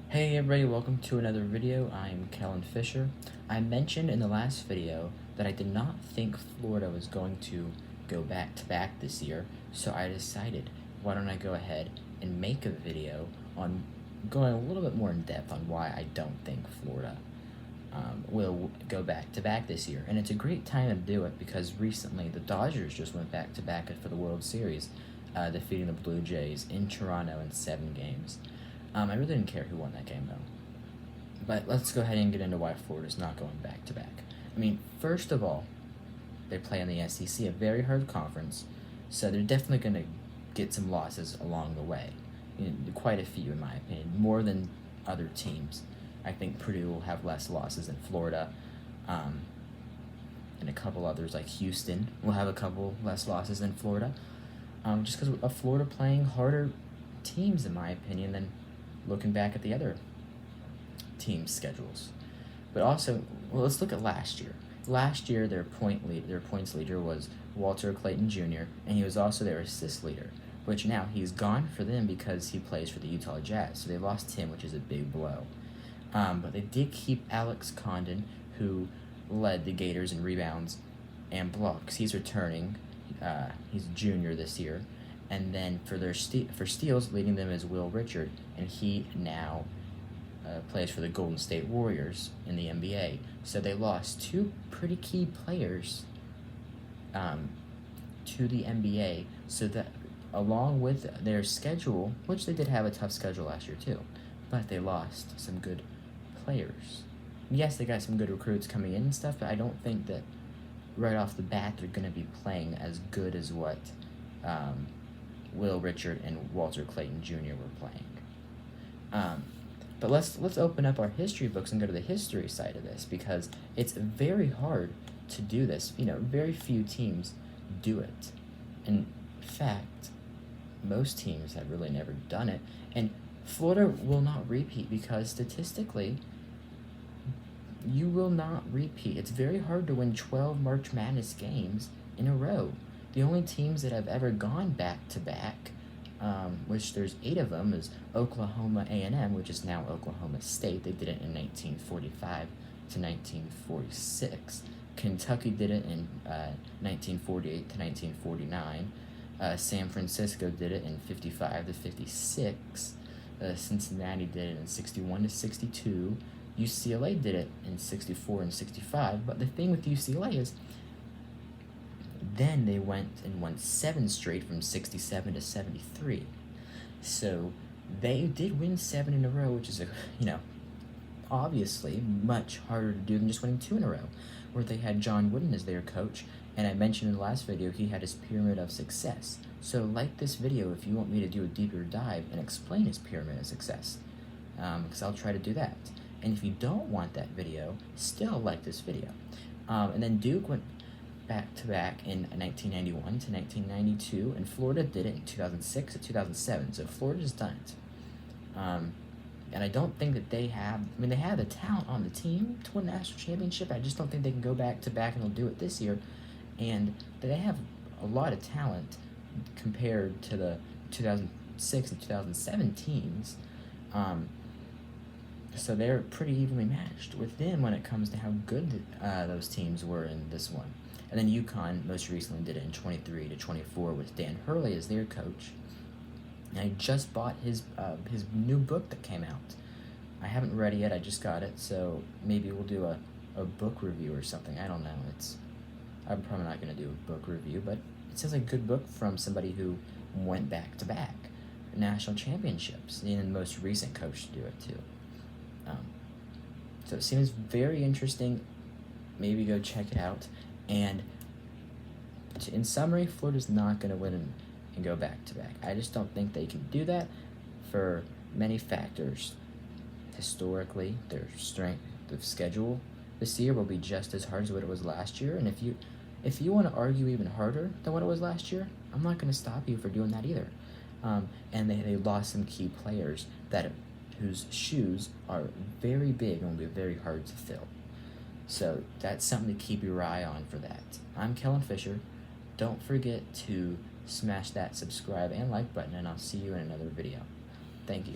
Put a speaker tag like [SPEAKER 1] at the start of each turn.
[SPEAKER 1] Hey everybody, welcome to another video. I'm Kellen Fisher. I mentioned in the last video that I did not think Florida was going to go back to back this year, so I decided, why don't I go ahead and make a video on going a little bit more in depth on why I don't think Florida will go back to back this year. And it's a great time to do it because recently the Dodgers just went back to back for the World Series, defeating the Blue Jays in Toronto in 7 games. I really didn't care who won that game, though. But let's go ahead and get into why Florida's not going back-to-back. I mean, first of all, they play in the SEC, a very hard conference, so they're definitely going to get some losses along the way. Quite a few, in my opinion, more than other teams. I think Purdue will have less losses than Florida, and a couple others like Houston will have a couple less losses than Florida, just because of Florida playing harder teams, in my opinion, than looking back at the other teams' schedules. But also, well, let's look at last year. Last year, their points leader was Walter Clayton Jr., and he was also their assist leader, which now he's gone for them because he plays for the Utah Jazz, so they lost him, which is a big blow. But they did keep Alex Condon, who led the Gators in rebounds and blocks. He's returning. He's a junior this year. And then for steals, leading them is Will Richard, and he now plays for the Golden State Warriors in the NBA. So they lost 2 pretty key players to the NBA, so that along with their schedule, which they did have a tough schedule last year too, but they lost some good players. Yes, they got some good recruits coming in and stuff, but I don't think that right off the bat they're going to be playing as good as what Will Richard and Walter Clayton Jr. were playing. But let's open up our history books and go to the history side of this, because it's very hard to do this. Very few teams do it. In fact, most teams have really never done it. And Florida will not repeat because statistically, you will not repeat. It's very hard to win 12 March Madness games in a row. The only teams that have ever gone back-to-back, which there's 8 of them, is Oklahoma A&M, which is now Oklahoma State. They did it in 1945 to 1946. Kentucky did it in 1948 to 1949. San Francisco did it in 55 to 56. Cincinnati did it in 61 to 62. UCLA did it in 64 and 65. But the thing with UCLA is, then they went and won 7 straight from 67 to 73. So they did win 7 in a row, which is, obviously much harder to do than just winning 2 in a row, where they had John Wooden as their coach. And I mentioned in the last video, he had his pyramid of success. So like this video if you want me to do a deeper dive and explain his pyramid of success, because I'll try to do that. And if you don't want that video, still like this video. And then Duke went back-to-back in 1991 to 1992, and Florida did it in 2006 to 2007, so Florida's done it. And I don't think that they have the talent on the team to win a national championship. I just don't think they can go back-to-back and they'll do it this year. And they have a lot of talent compared to the 2006 and 2007 teams. So they're pretty evenly matched with them when it comes to how good those teams were in this one. And then UConn most recently did it in 23 to 24 with Dan Hurley as their coach. And I just bought his new book that came out. I haven't read it yet, I just got it, so maybe we'll do a book review or something. I don't know. I'm probably not going to do a book review, but it sounds like a good book from somebody who went back-to-back national championships, and the most recent coach to do it too. So it seems very interesting. Maybe go check it out. And in summary, Florida's not going to win and go back-to-back. I just don't think they can do that for many factors. Historically, their strength of schedule this year will be just as hard as what it was last year. And if you want to argue even harder than what it was last year, I'm not going to stop you for doing that either. And they lost some key players whose shoes are very big and will be very hard to fill. So that's something to keep your eye on for that. I'm Kellen Fisher. Don't forget to smash that subscribe and like button, and I'll see you in another video. Thank you.